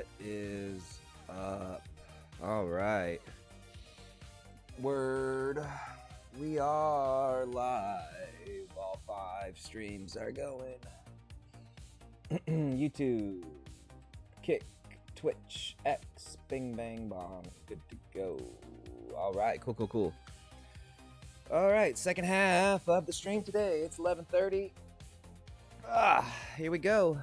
What is up? All right. Word. We are live. All 5 streams are going. YouTube, Kick, Twitch, X, Bing Bang Bong. Good to go. All right. Cool. All right. Second half of the stream today. It's 11:30. Here we go.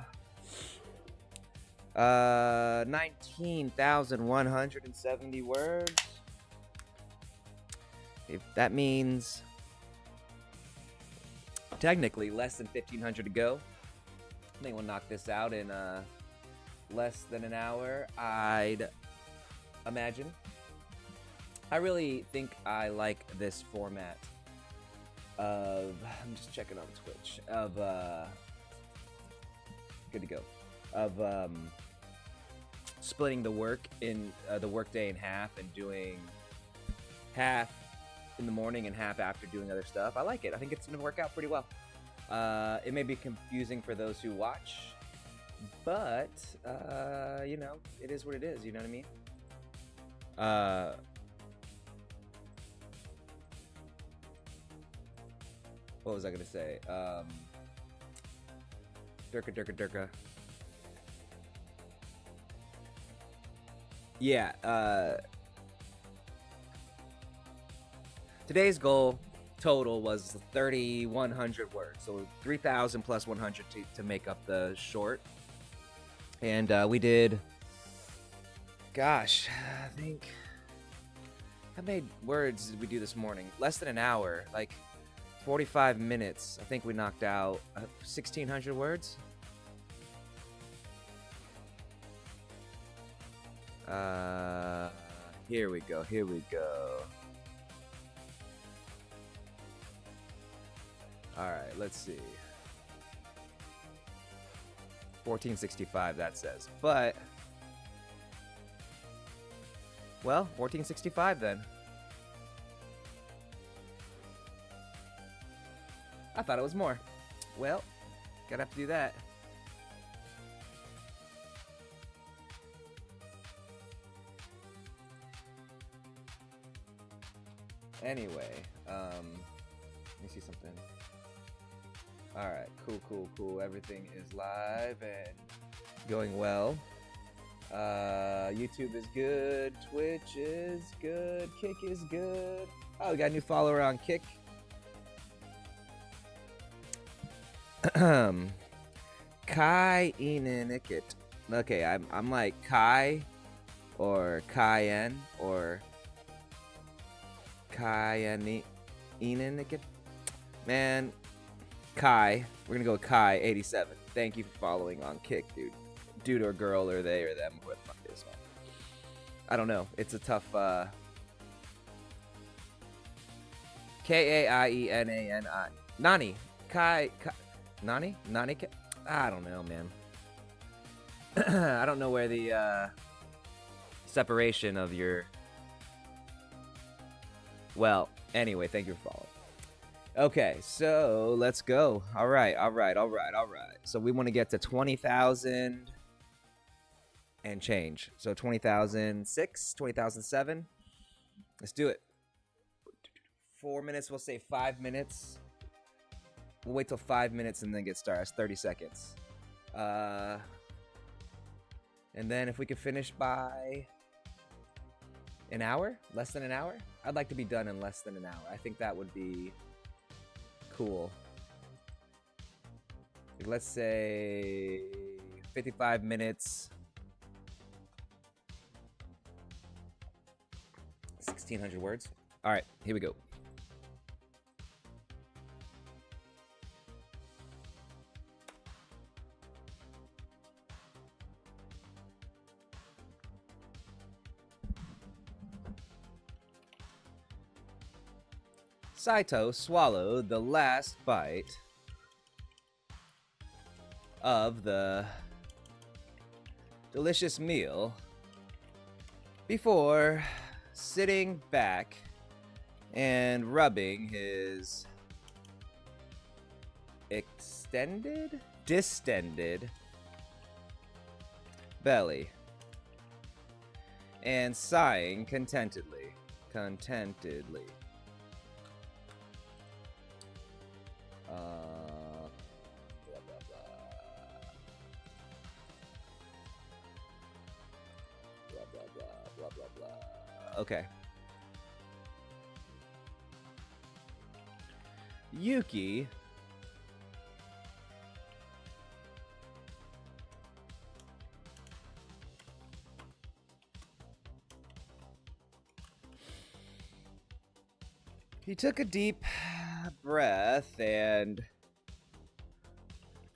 19,170 words. If that means technically less than 1,500 to go. I think we'll knock this out in less than an hour, I'd imagine. I really think I like this format of, I'm just checking on Twitch, of, good to go, of splitting the work in the workday in half and doing half in the morning and half after doing other stuff. I like it. I think it's gonna work out pretty well. It may be confusing for those who watch, but you know, it is what it is. You know what I mean? What was I gonna say? Durka. Yeah. Today's goal total was 3,100 words, so 3,000 plus 100 to make up the short. And we did, gosh, I think, how many words did we do this morning? Less than an hour, like 45 minutes. I think we knocked out 1,600 words. Here we go. All right, let's see. 1465, that says. But, well, 1465 then. I thought it was more. Well, gotta have to do that. Anyway, let me see something. All right, cool. Everything is live and going well. YouTube is good. Twitch is good. Kick is good. Oh, we got a new follower on Kick. Kai Enanikit. Okay, I'm like Kai or Cayenne or Kai Enanikit. Man, Kai. We're gonna go with Kai 87. Thank you for following on Kick, dude. Dude or girl or they or them, who the fuck it is, man. I don't know. It's a tough K-A-I-E-N-A-N-I. Nani. Kai. Nani? I don't know, man. I don't know where the separation of your... Well, anyway, thank you for following. Okay, so let's go. All right. So we want to get to 20,000 and change. So 20,006, 20,007. Let's do it. 4 minutes, we'll say 5 minutes. We'll wait till 5 minutes and then get started. That's 30 seconds. And then if we could finish by an hour, less than an hour. I'd like to be done in less than an hour. I think that would be cool. Like, let's say 55 minutes. 1,600 words. All right, here we go. Saito swallowed the last bite of the delicious meal before sitting back and rubbing his distended belly and sighing contentedly. Contentedly. Blah, blah, blah. Blah, blah, blah, blah, blah, blah. Okay. Yuki he took a deep breath and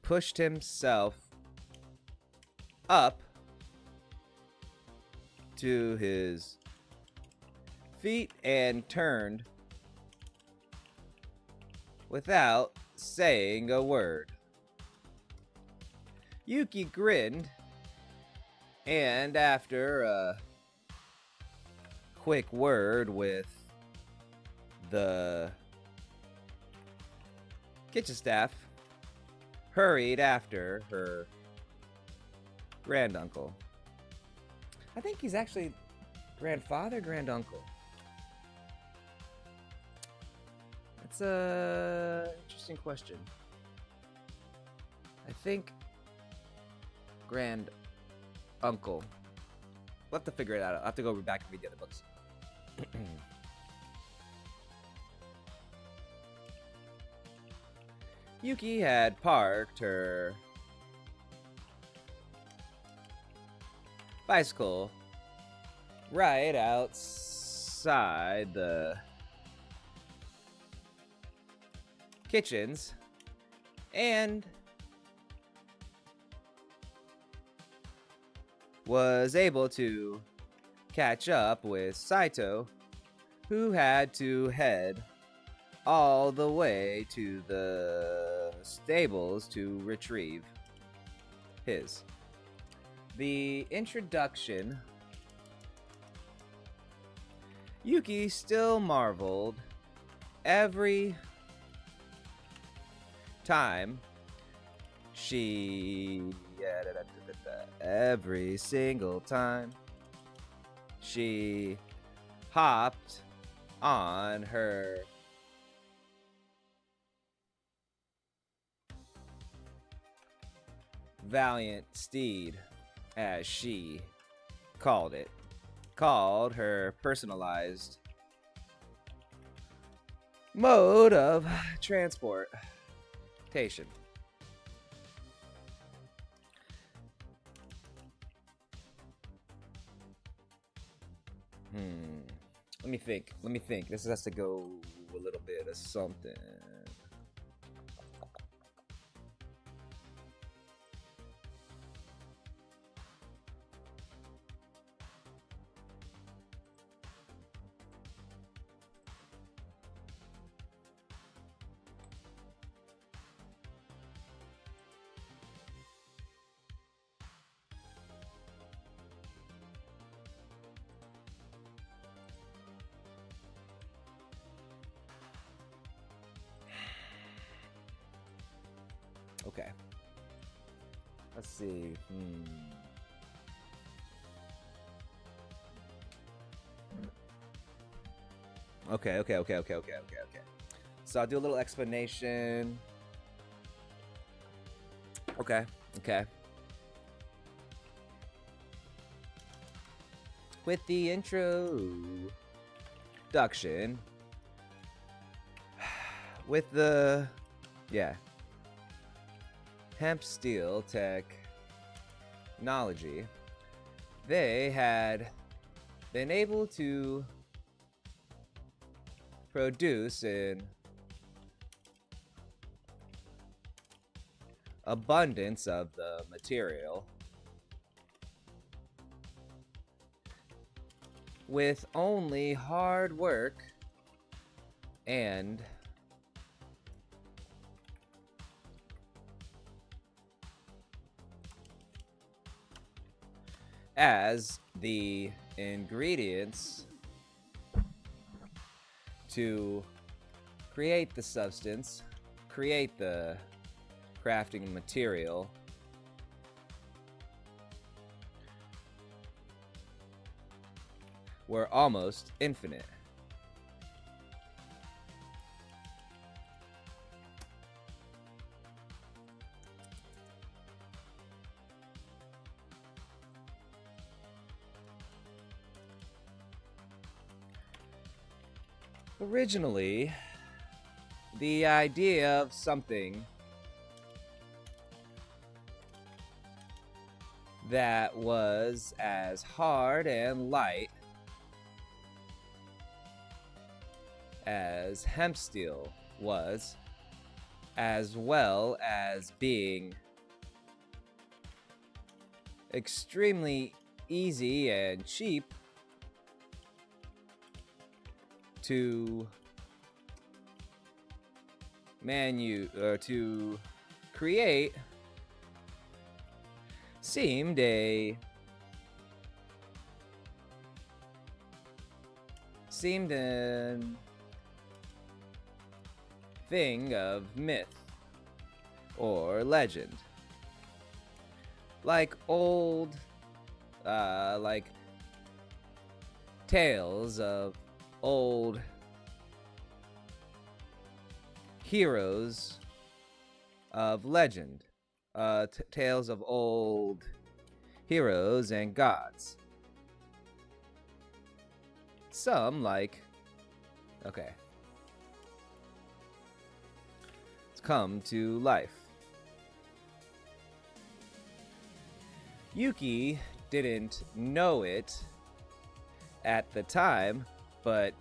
pushed himself up to his feet and turned without saying a word. Yuki grinned, and after a quick word with the kitchen staff, hurried after her granduncle. I think he's actually grandfather, granduncle. That's a interesting question. I think granduncle. We'll have to figure it out. I'll have to go back and read the other books. Yuki had parked her bicycle right outside the kitchens and was able to catch up with Saito, who had to head all the way to the stables to retrieve his. The introduction. Yuki still marveled every time every single time she hopped on her valiant steed, as she called her personalized mode of transportation. Let me think. This has to go a little bit of something. Okay. Let's see. Okay. So I'll do a little explanation. Okay. With the introduction, with the hemp steel technology, they had been able to produce an abundance of the material with only hard work and as the ingredients to create the substance, create the crafting material, were almost infinite. Originally, the idea of something that was as hard and light as hemp steel was, as well as being extremely easy and cheap to to create, seemed a thing of myth or legend, like old like tales of old heroes of legend, tales of old heroes and gods. Some like, okay, it's come to life. Yuki didn't know it at the time, but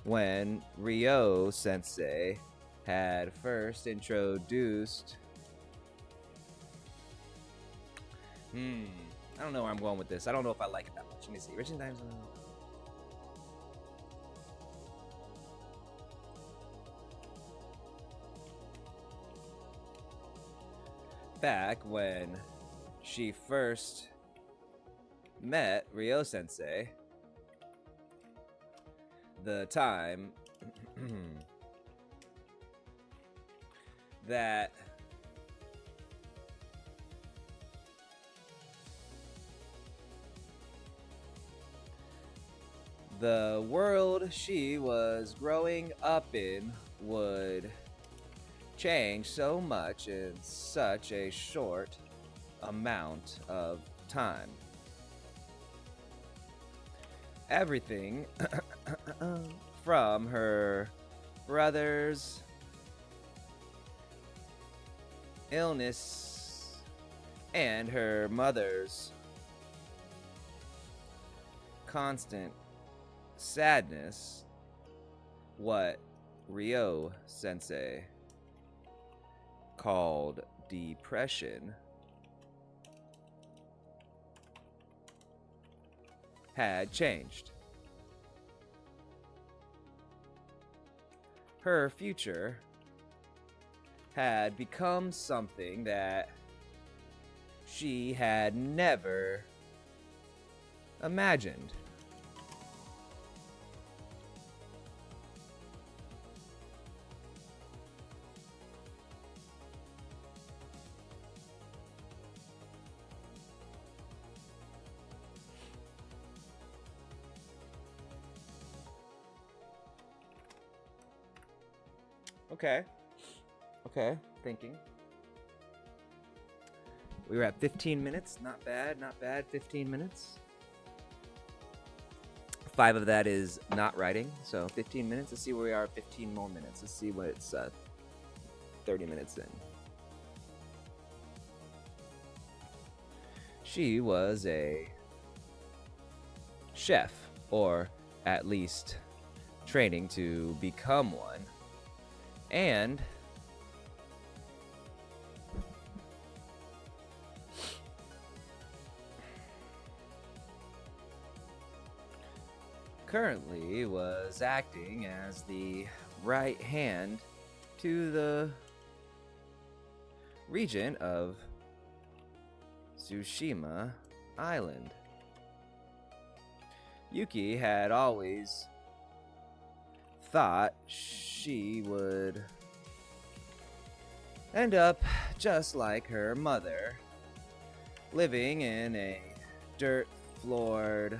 when Ryo Sensei had first introduced, I don't know where I'm going with this. I don't know if I like it that much. Let me see. Rich and Dimes. Back when she first met Ryo Sensei, the time that the world she was growing up in would change so much in such a short amount of time. Everything from her brother's illness and her mother's constant sadness, what Ryo Sensei called depression, had changed. Her future had become something that she had never imagined. Okay, thinking. We were at 15 minutes. Not bad, 15 minutes. 5 of that is not writing, so 15 minutes. Let's see where we are. 15 more minutes. Let's see what it's 30 minutes in. She was a chef, or at least training to become one. And currently was acting as the right hand to the regent of Tsushima Island. Yuki had always thought she would end up just like her mother, living in a dirt-floored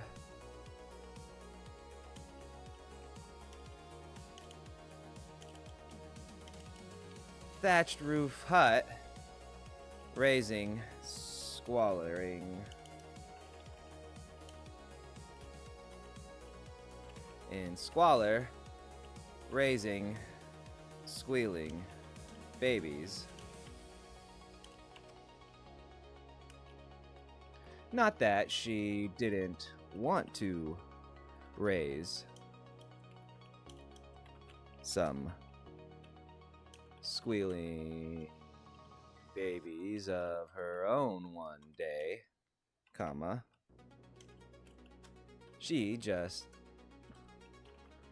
thatched roof hut, raising, squalling in squalor, raising, squealing babies. Not that she didn't want to raise some squealing babies of her own one day, comma. She just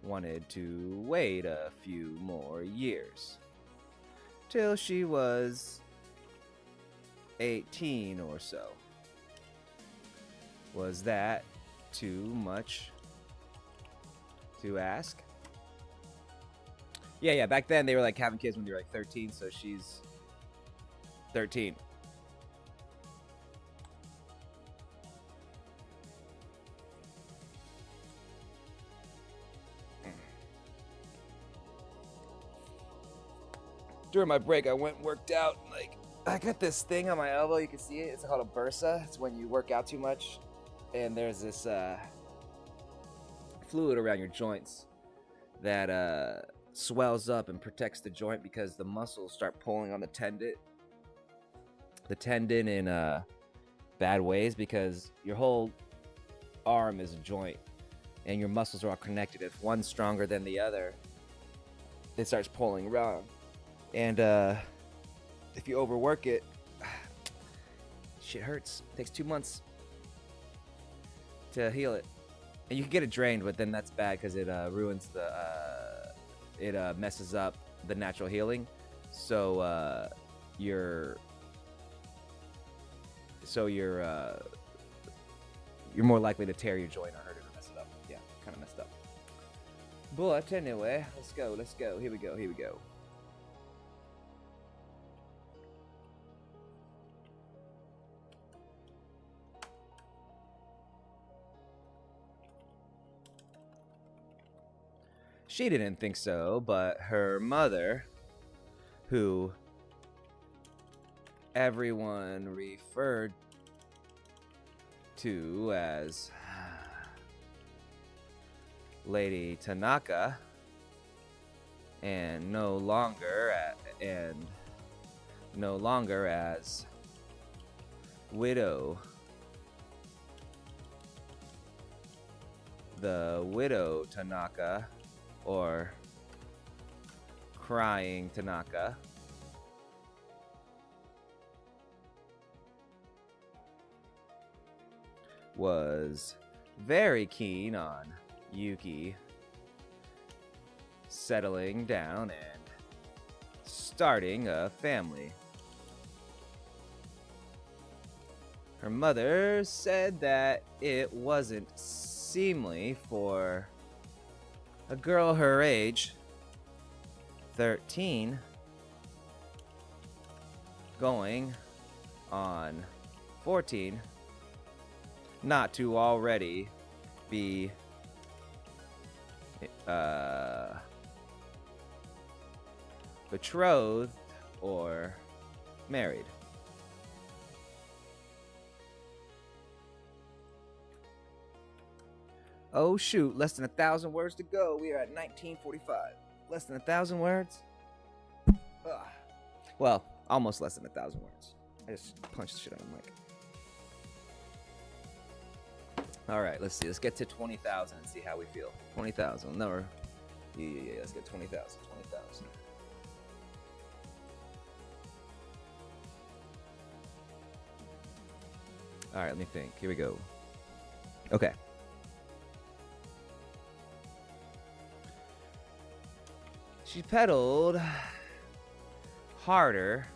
wanted to wait a few more years till she was 18 or so. Was that too much to ask? Yeah, back then they were like having kids when they were like 13, so she's 13. During my break, I went and worked out. Like, I got this thing on my elbow. You can see it. It's called a bursa. It's when you work out too much, and there's this fluid around your joints that swells up and protects the joint because the muscles start pulling on the tendon in bad ways, because your whole arm is a joint and your muscles are all connected. If one's stronger than the other, it starts pulling around. And if you overwork it, shit hurts. It takes 2 months to heal it. And you can get it drained, but then that's bad because it ruins the it messes up the natural healing. So you're more likely to tear your joint or hurt it or mess it up. Yeah, kind of messed up. But anyway, let's go. Here we go. She didn't think so, but her mother, who everyone referred to as Lady Tanaka, and no longer as widow, the widow Tanaka, or crying Tanaka, was very keen on Yuki settling down and starting a family. Her mother said that it wasn't seemly for a girl her age, 13, going on 14, not to already be betrothed or married. Oh shoot, less than 1,000 words to go. We are at 1945. Less than 1,000 words? Ugh. Well, almost less than 1,000 words. I just punched the shit on the mic. Alright, let's see. Let's get to 20,000 and see how we feel. 20,000. No, yeah, let's get 20,000. 20,000. Alright, let me think. Here we go. Okay. She pedaled harder,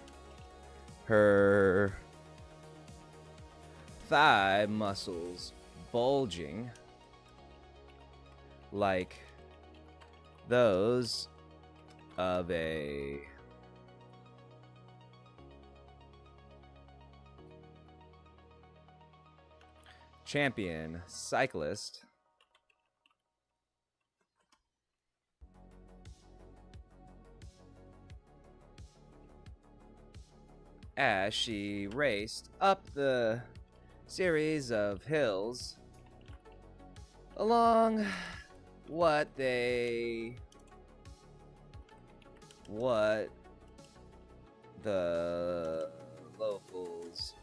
her thigh muscles bulging like those of a champion cyclist as she raced up the series of hills along what the locals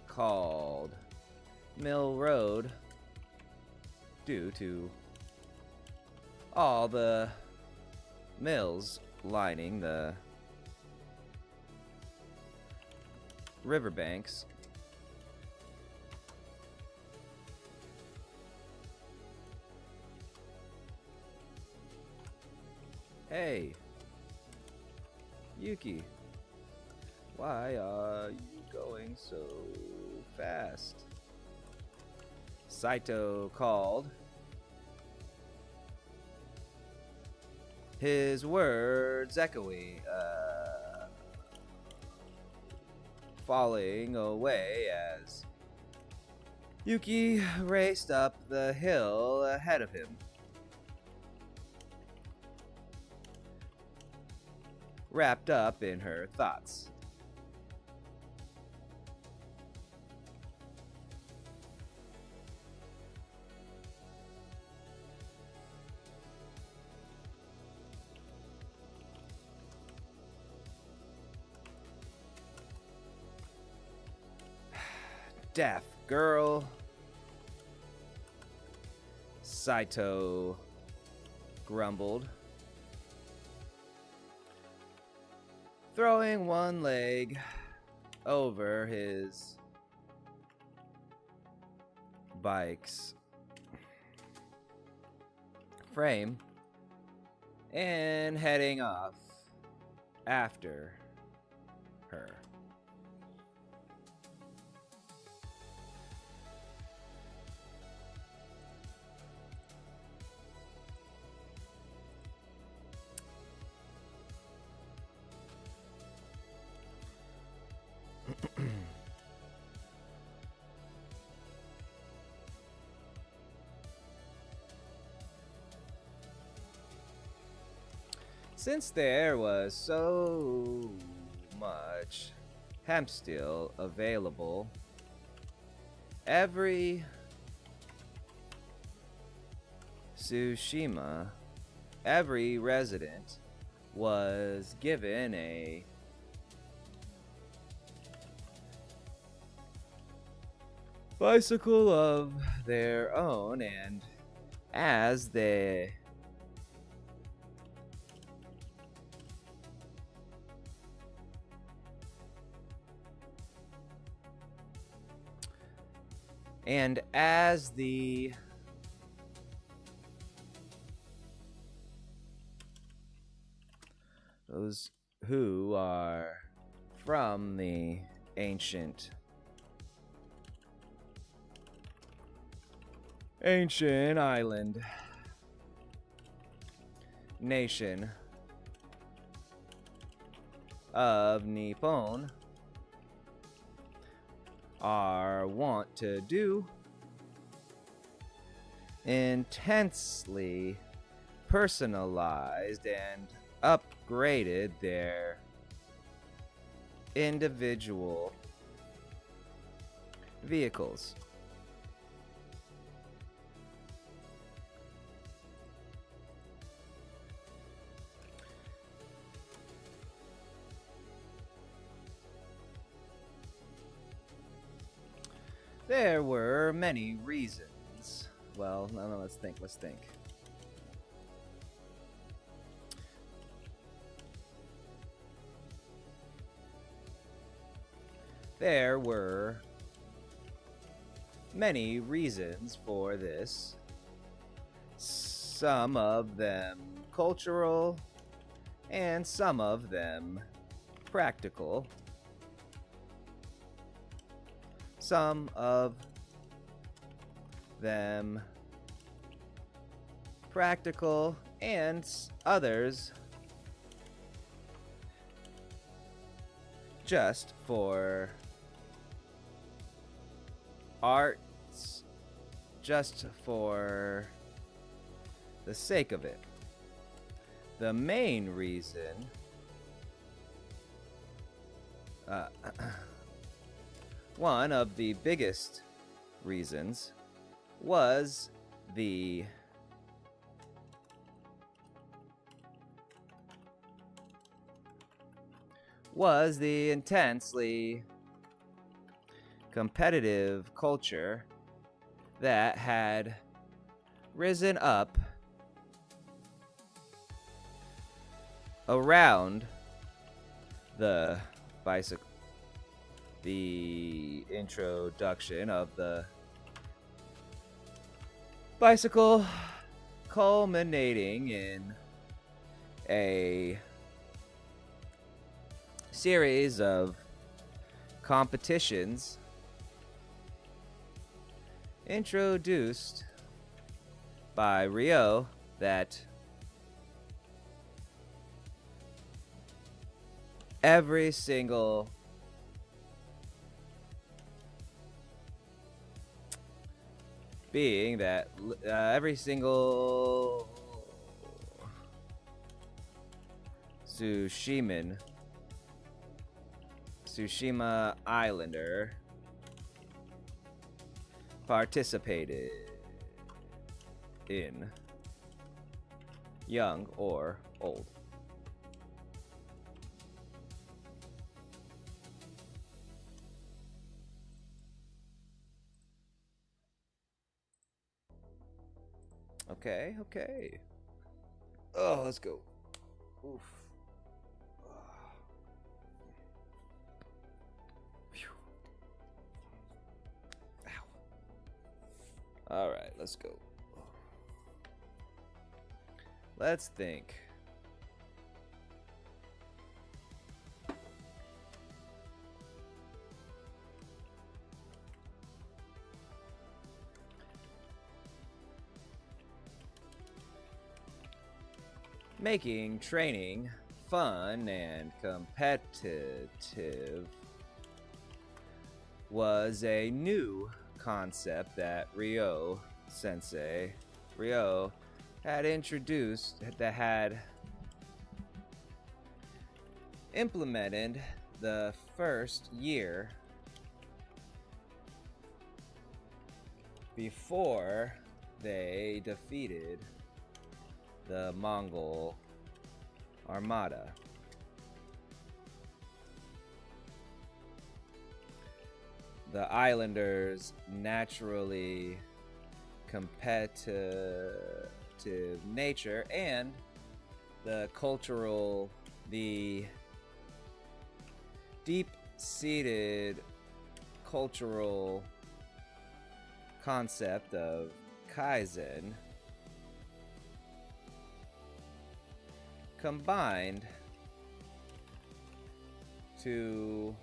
called Mill Road due to all the mills lining the riverbanks. Hey, Yuki, why are you going so fast? Saito called. His words echoing, falling away as Yuki raced up the hill ahead of him. Wrapped up in her thoughts. Deaf girl. Saito grumbled, throwing one leg over his bike's frame and heading off after her. Since there was so much hemp steel available, every Tsushima, every resident was given a bicycle of their own, and as they those who are from the ancient island nation of Nippon are wont to do intensely personalized and upgraded their individual vehicles. There were many reasons. Well, no, let's think. There were many reasons for this. Some of them cultural, and some of them practical. Some of them practical, and others just for arts just for the sake of it. The main reason one of the biggest reasons was the intensely competitive culture that had risen up around the introduction of the bicycle, culminating in a series of competitions introduced by Rio that every single being that every single Tsushima Islander participated in, young or old. Okay, okay. Oh, let's go. Oof. All right, let's go. Let's think. Making training fun and competitive was a new concept that Rio had introduced, that had implemented the first year before they defeated the Mongol Armada. The islanders' naturally competitive nature and the deep-seated cultural concept of Kaizen combined to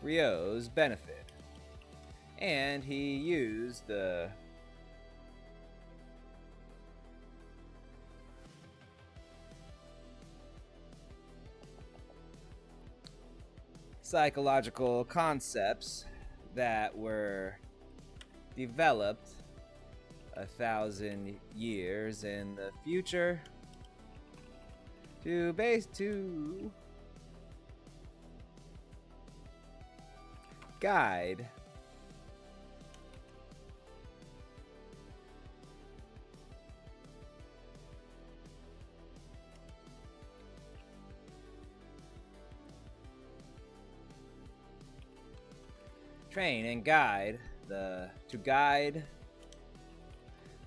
Ryo's benefit, and he used the psychological concepts that were developed 1,000 years in the future to guide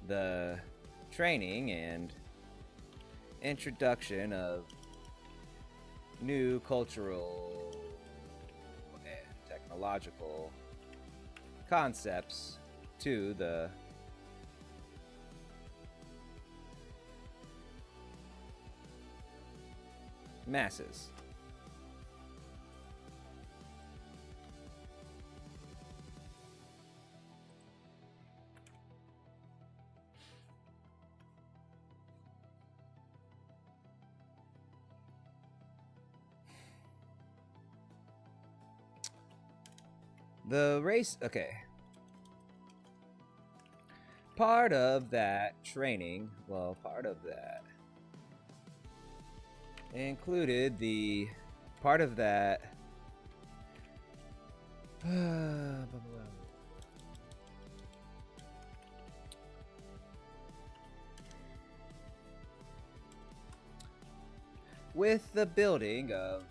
the training and introduction of new cultural and technological concepts to the masses. The race, okay. Part of that training, well, part of that included the part of that. With the building of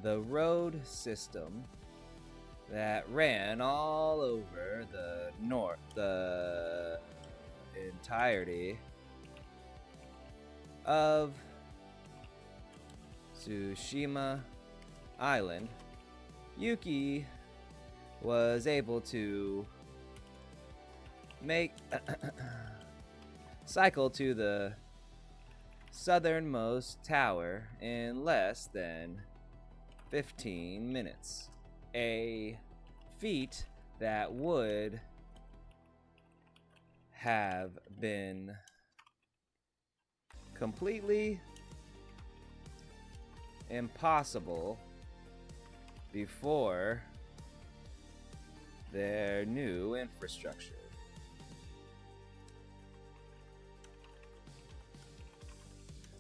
the road system that ran all over the entirety of Tsushima Island, Yuki was able to make cycle to the southernmost tower in less than 15 minutes. A feat that would have been completely impossible before their new infrastructure.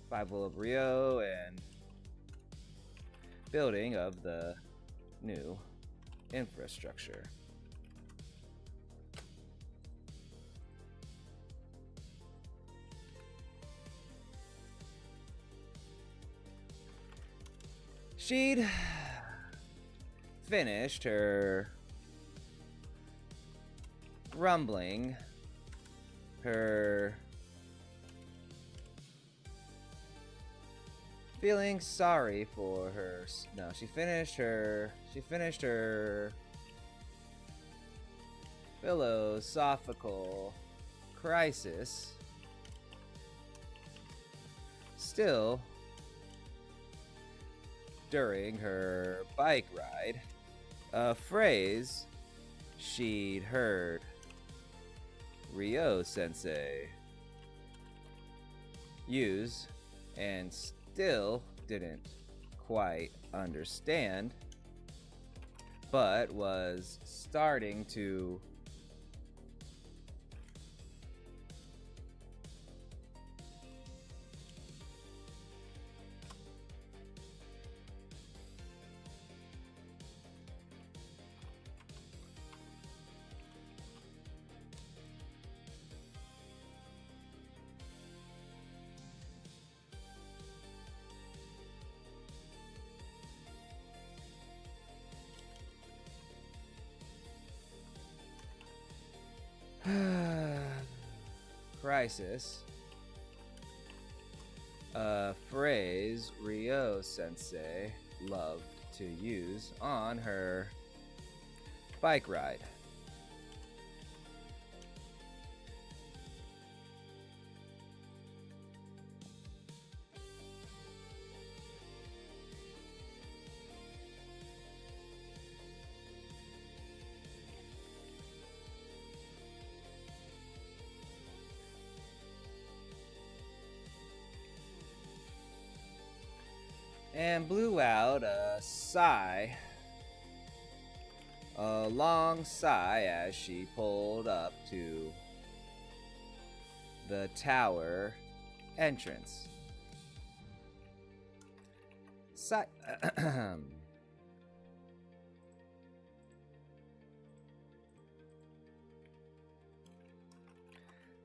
Survival of Rio and building of the new infrastructure. She'd finished her rumbling, her feeling sorry for her. No, she finished her philosophical crisis. Still, during her bike ride, a phrase she'd heard Ryo-sensei use and still didn't quite understand, but was starting to crisis, a phrase Ryo-sensei loved to use on her bike ride. And blew out a sigh, a long sigh, as she pulled up to the tower entrance.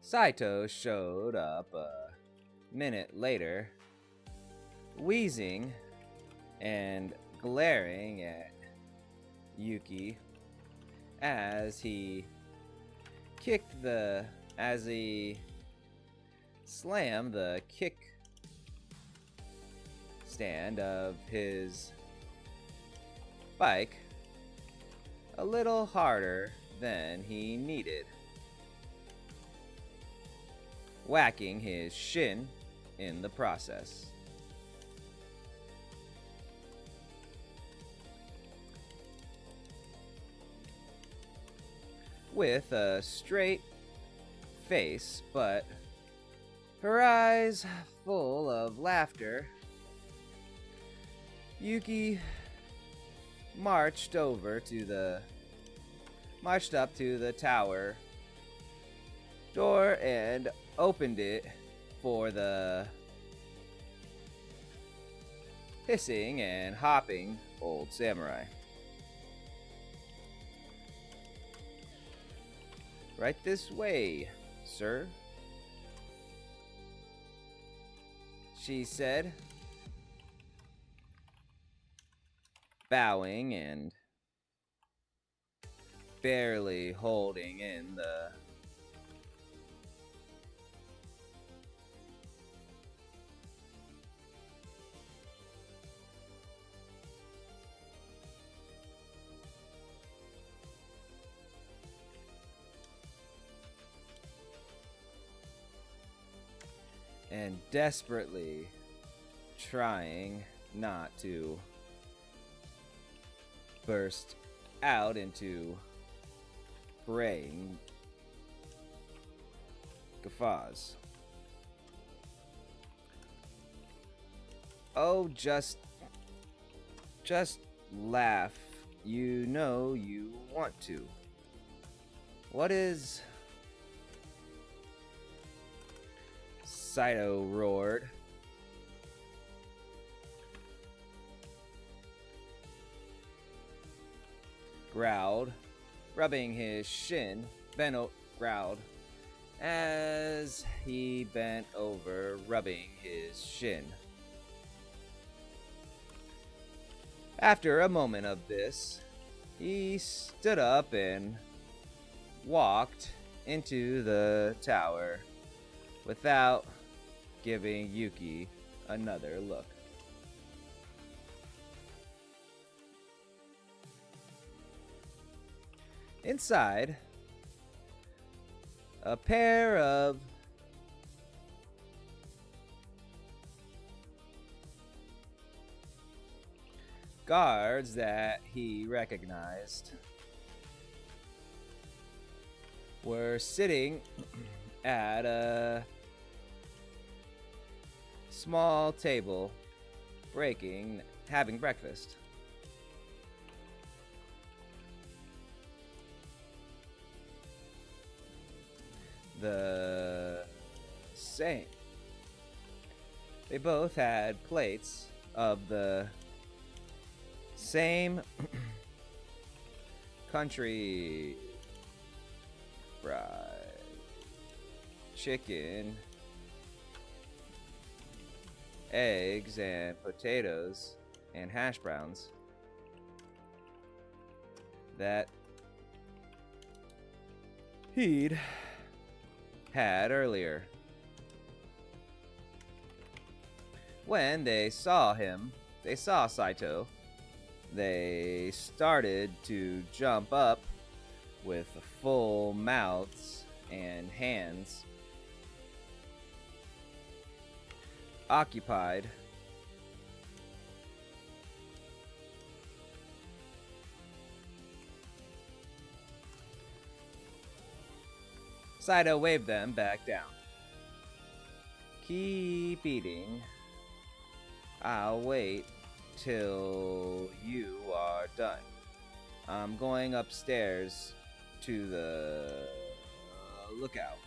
Saito showed up a minute later, wheezing and glaring at Yuki as he slammed the kick stand of his bike a little harder than he needed, whacking his shin in the process. With a straight face, but her eyes full of laughter, Yuki marched up to the tower door and opened it for the hissing and hopping old samurai. Right this way, sir, she said, bowing and barely holding in the and desperately trying not to burst out into braying guffaws. Oh, just laugh. You know you want to. What is... Saito roared. Growled, rubbing his shin. Growled as he bent over, rubbing his shin. After a moment of this, he stood up and walked into the tower without giving Yuki another look. Inside, a pair of guards that he recognized were sitting at a small table, having breakfast. The same. They both had plates of the same country fried chicken, eggs and potatoes and hash browns that he'd had earlier. When they saw Saito, they started to jump up with full mouths and hands occupied Saito waved them back down. Keep eating. I'll wait till you are done. I'm going upstairs to the lookout.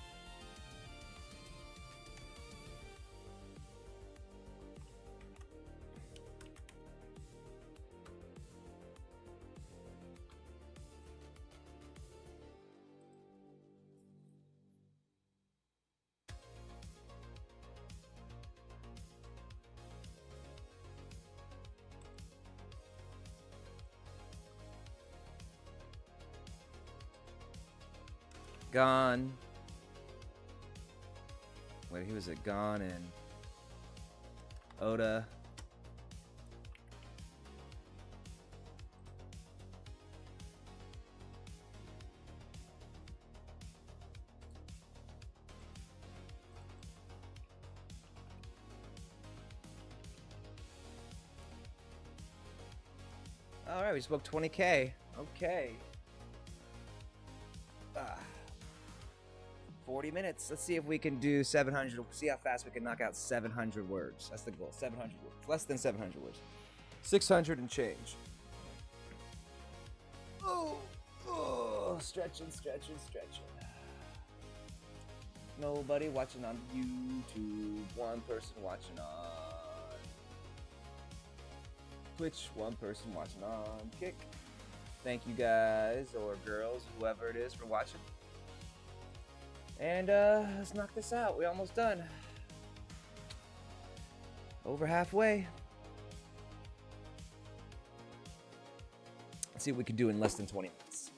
Gone. Wait, he was at Gone and Oda. All right, we spoke 20K. Okay. 40 minutes. Let's see if we can do 700. See how fast we can knock out 700 words. That's the goal. 700 words. Less than 700 words. 600 and change. Oh, stretching. Nobody watching on YouTube. One person watching on Twitch. One person watching on Kick. Thank you guys or girls, whoever it is, for watching. And let's knock this out. We're almost done. Over halfway. Let's see what we can do in less than 20 minutes.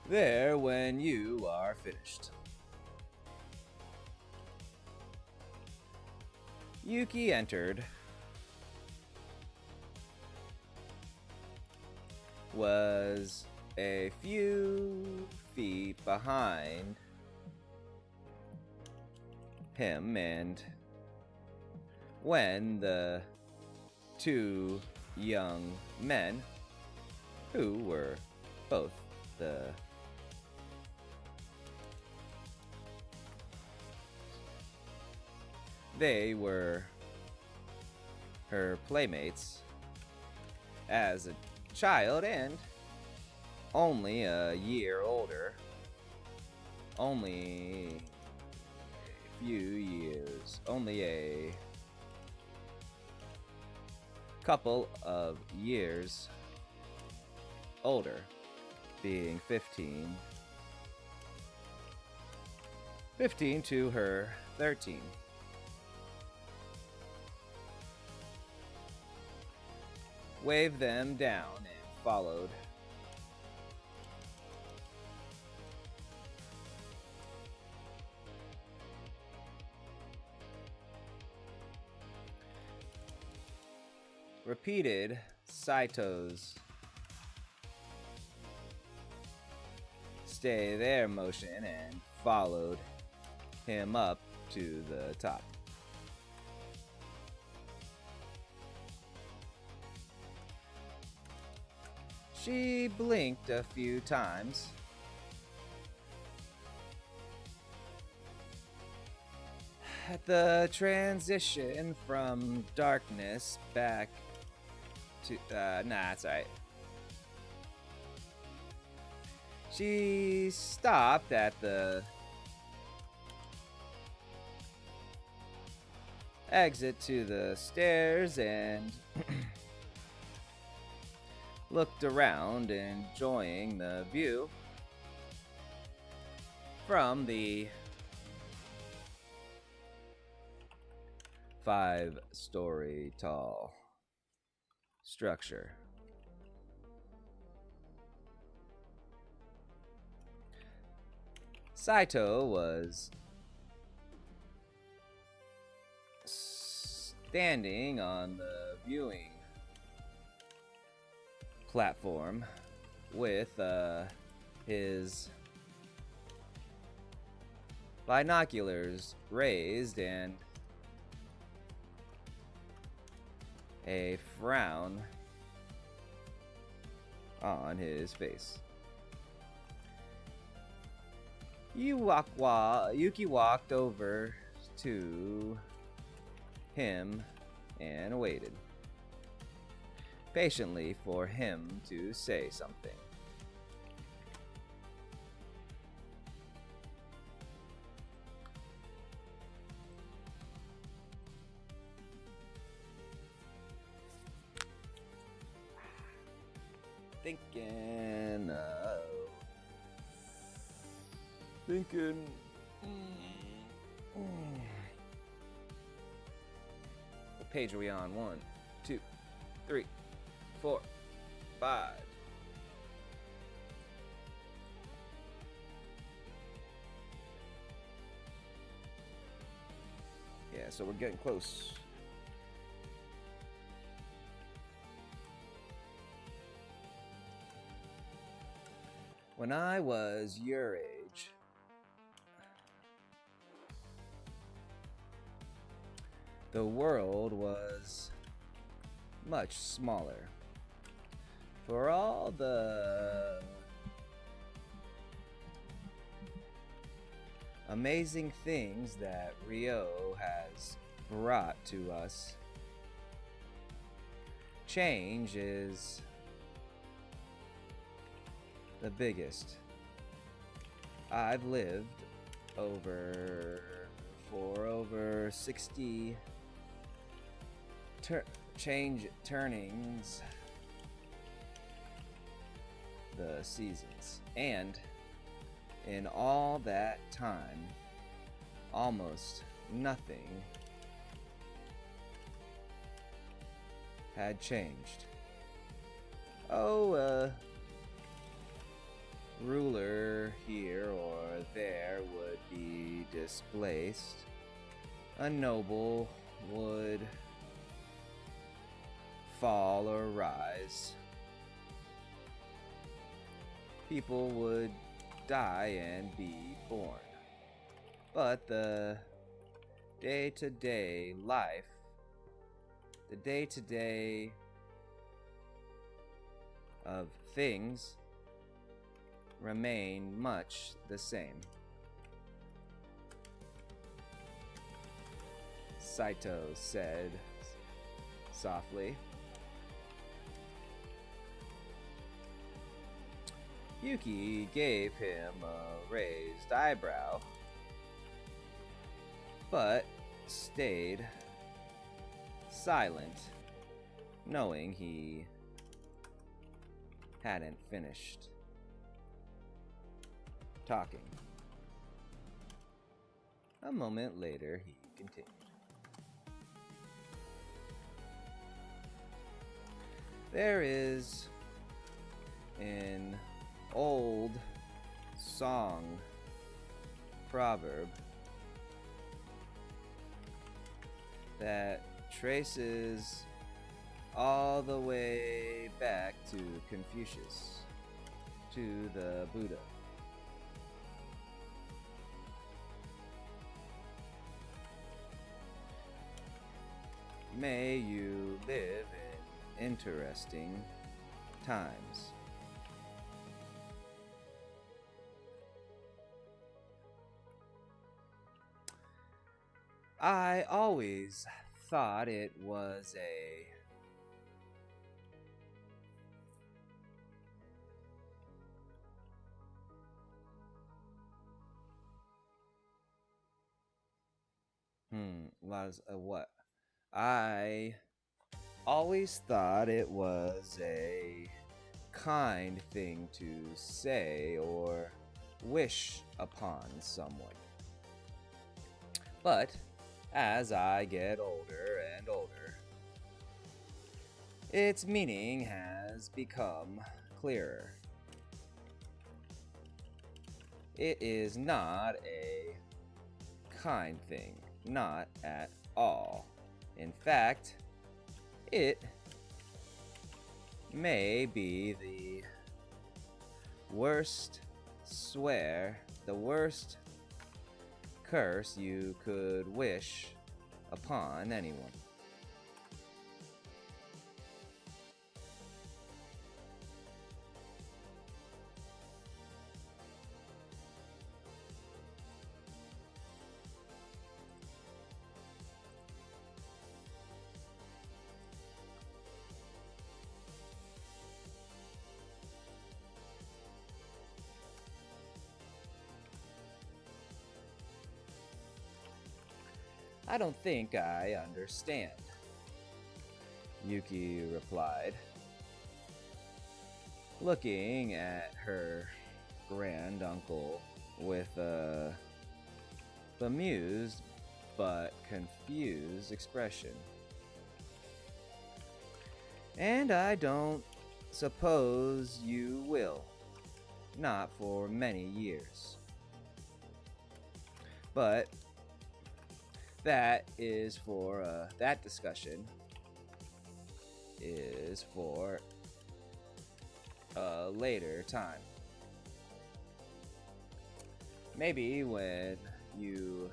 There when you are finished. Yuki entered. Was a few feet behind him, and when the two young men, who were both they were her playmates as a child and only a year older, only a few years, only a couple of years older, being 15 to her 13. Waved them down and followed. Repeated Saito's stay there motion and followed him up to the top. She blinked a few times. At the transition from darkness back to... nah, it's alright. She stopped at the exit to the stairs and looked around, enjoying the view from the 5-story tall structure. Saito was standing on the viewing platform with his binoculars raised and a frown on his face. Yuki walked over to him and waited patiently for him to say something. Thinking. What page are we on? 1, 2, 3, 4, 5. Yeah, so we're getting close. When I was your age, the world was much smaller. For all the amazing things that Rio has brought to us, change is the biggest. I've lived for over 60 turnings the seasons, and in all that time almost nothing had changed. Oh, ruler here or there would be displaced, a noble would fall or rise, people would die and be born, but the day-to-day life, the day-to-day of things remain much the same. Saito said softly. Yuki gave him a raised eyebrow, but stayed silent, knowing he hadn't finished talking. A moment later, he continued. There is an old song proverb that traces all the way back to Confucius, to the Buddha. May you live in interesting times. I always thought it was a was a what? I always thought it was a kind thing to say or wish upon someone. But as I get older and older, its meaning has become clearer. It is not a kind thing, not at all. In fact, it may be the worst curse you could wish upon anyone. I don't think I understand, Yuki replied, looking at her granduncle with a bemused but confused expression. And I don't suppose you will, not for many years. But that is for that discussion is for a later time. Maybe when you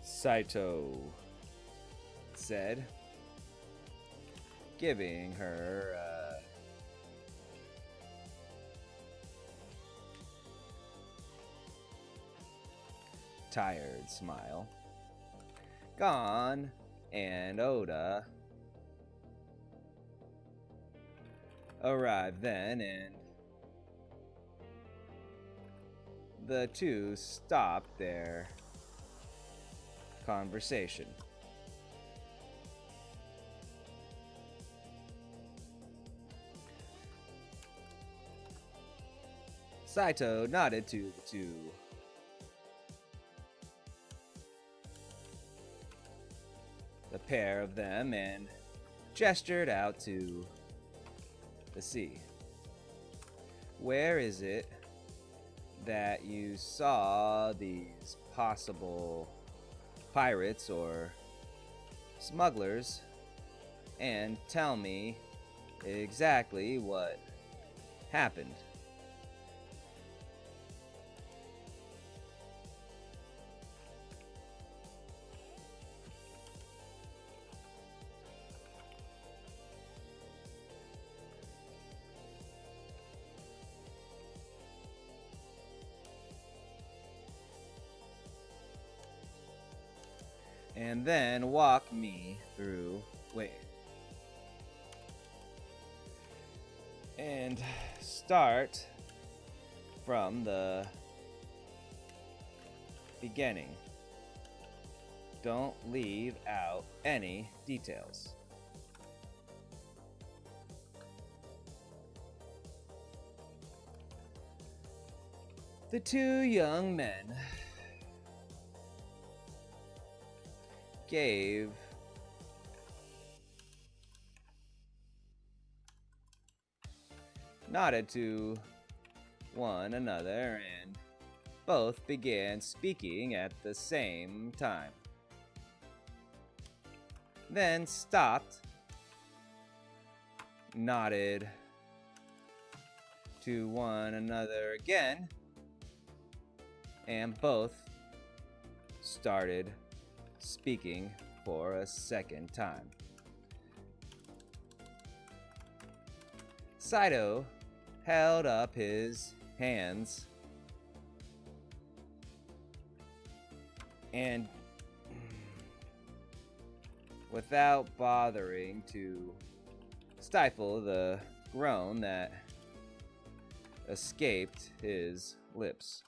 Saito said, giving her a tired smile. Gon and Oda arrived then, and the two stopped their conversation. Saito nodded to the two. The pair of them and gestured out to the sea. Where is it that you saw these possible pirates or smugglers? And tell me exactly what happened. And then walk me through. Wait. And start from the beginning. Don't leave out any details. The two young men nodded to one another, and both began speaking at the same time. Then stopped, nodded to one another again, and both started speaking for a second time. Saito held up his hands and, without bothering to stifle the groan that escaped his lips,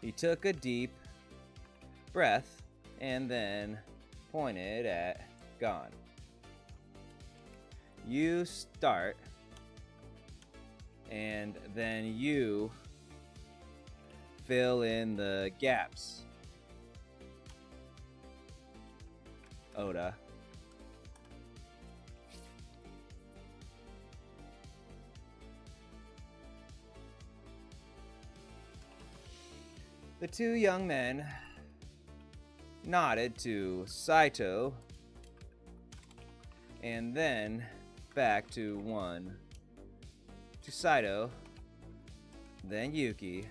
he took a deep breath and then pointed at Gon. You start, and then you fill in the gaps, Oda. The two young men nodded to Saito and then back to Saito, then Yuki,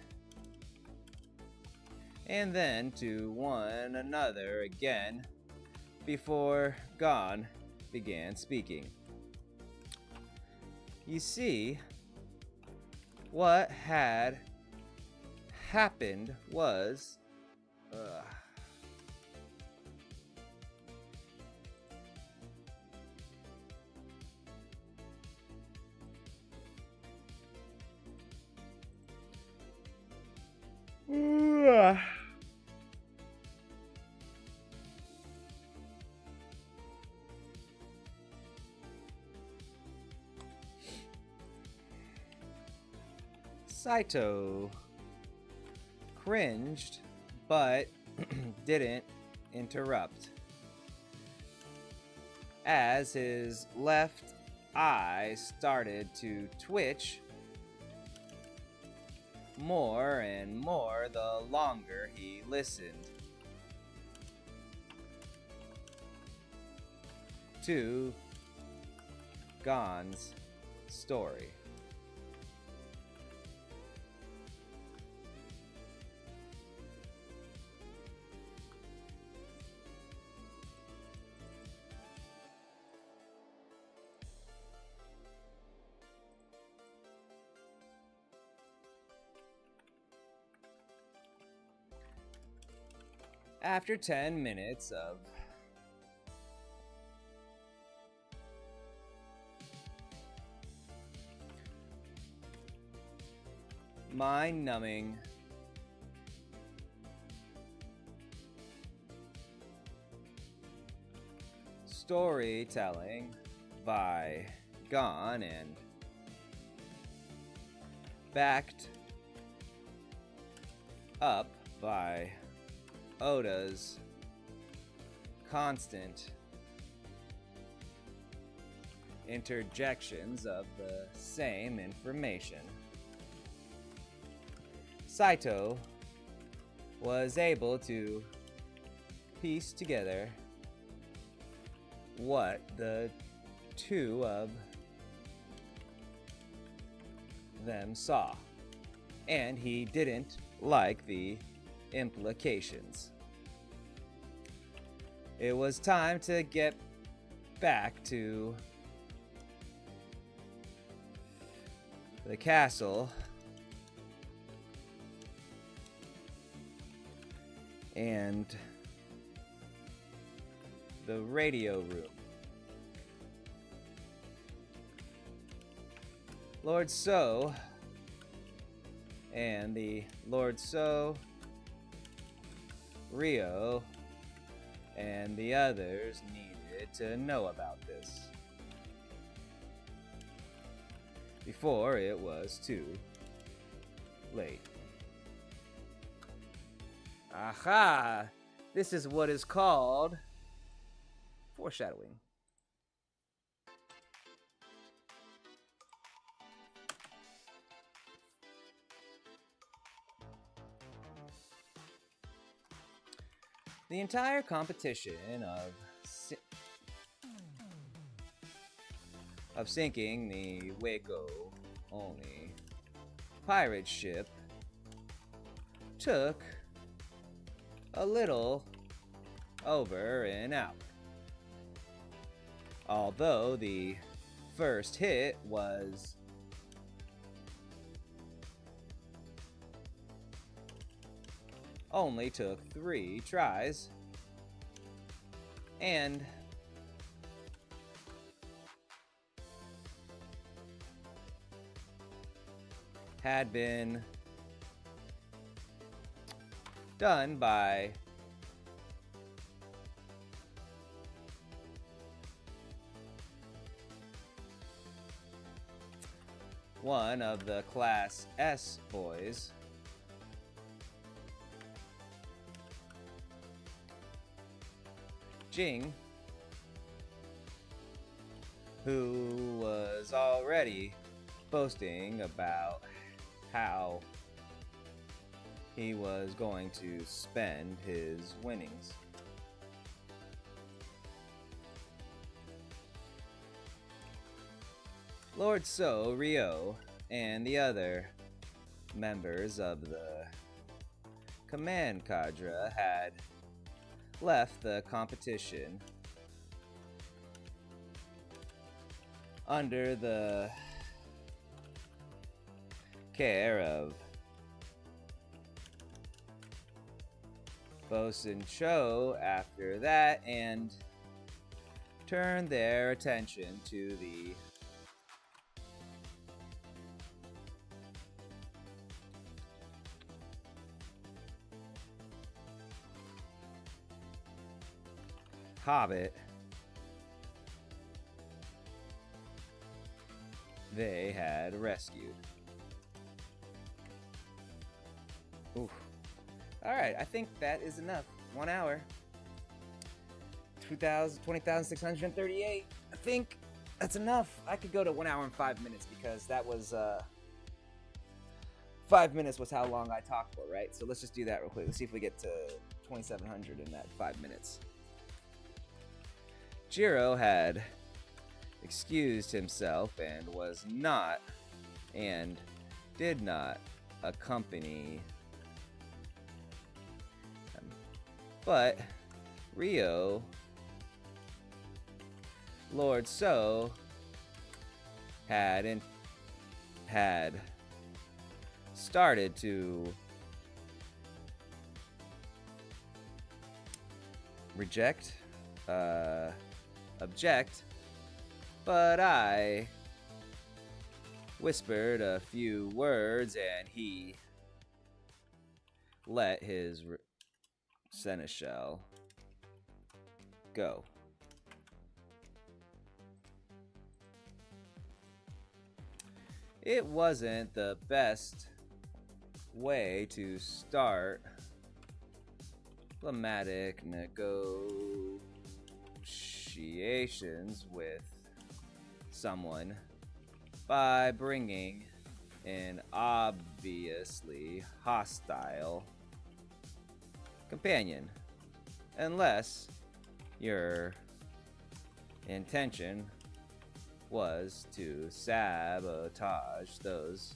and then to one another again before Gon began speaking. You see, what had happened was Saito cringed, but didn't interrupt. As his left eye started to twitch more and more the longer he listened to Gon's story. After 10 minutes of mind-numbing storytelling by Gon and backed up by Oda's constant interjections of the same information, Saito was able to piece together what the two of them saw, and he didn't like the implications. It was time to get back to the castle and the radio room. Lord So and the Lord So, Rio, and the others needed to know about this before it was too late. Aha! This is what is called foreshadowing. The entire competition of sinking the Waco only pirate ship took a little over an hour. Although the first hit was only took 3 tries and had been done by one of the Class S boys, Jing, who was already boasting about how he was going to spend his winnings. Lord So, Rio, and the other members of the command cadre had left the competition under the care of Bosun Cho after that and turned their attention to the Hobbit they had rescued. Oof. Alright, I think that is enough. 1 hour. 20,638. I think that's enough. I could go to 1 hour and 5 minutes because that was 5 minutes was how long I talked for, right? So let's just do that real quick. Let's see if we get to 2,700 in that 5 minutes. Jiro had excused himself and was not and did not accompany him. But Rio, Lord So, had started to reject, object, but I whispered a few words and he let his seneschal go. It wasn't the best way to start diplomatic negotiations with someone by bringing an obviously hostile companion, unless your intention was to sabotage those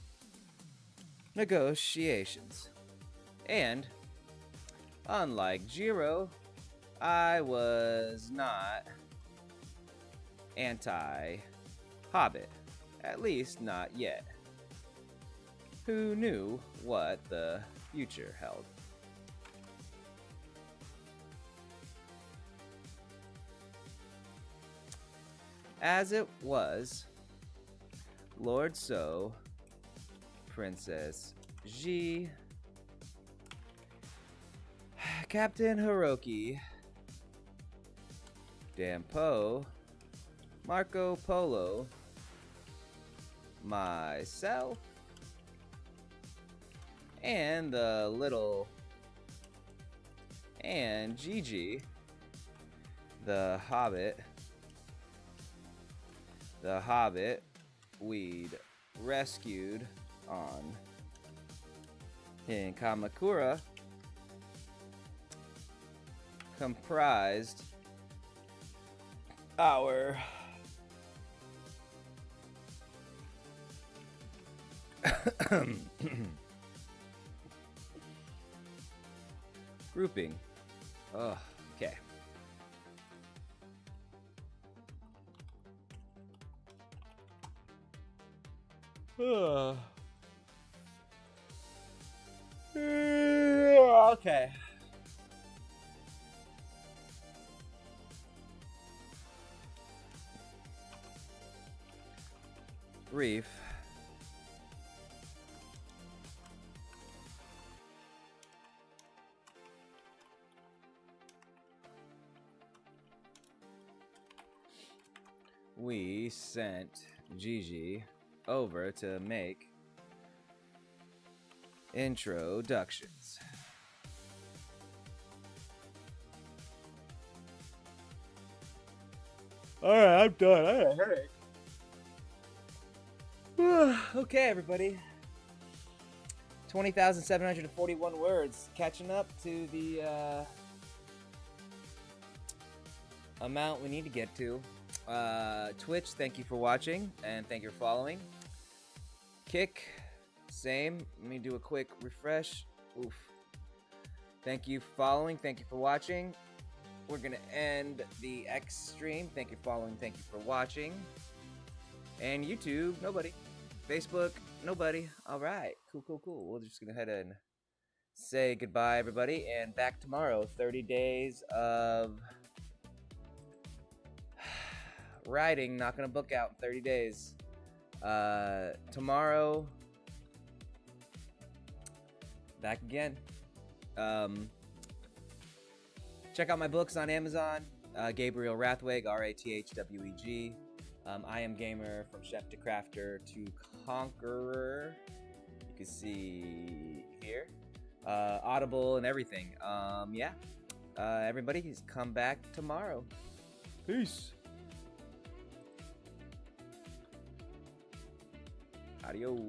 negotiations. And unlike Jiro, I was not anti-Hobbit, at least not yet. Who knew what the future held? As it was, Lord So, Princess Ji, Captain Hiroki, Dampo, Marco Polo, myself, and the little and Gigi, the Hobbit we'd rescued on in Kamakura, comprised our grouping. Oh, okay. Okay. Brief. We sent Gigi over to make introductions. Alright, I'm done. I had a headache. Okay, everybody. 20,741 words. Catching up to the amount we need to get to. Twitch, thank you for watching, and thank you for following. Kick, same. Let me do a quick refresh. Oof. Thank you for following. Thank you for watching. We're going to end the X stream. Thank you for following. Thank you for watching. And YouTube, nobody. Facebook, nobody. All right. Cool, cool, cool. We're just going to head and say goodbye, everybody. And back tomorrow, 30 days of writing. Not going to book out in 30 days. Tomorrow, back again. Check out my books on Amazon. Gabriel Rathweg, Rathweg. I Am Gamer, From Chef to Crafter to Conqueror. You can see here. Audible and everything. Yeah. Everybody, come back tomorrow. Peace. Adios.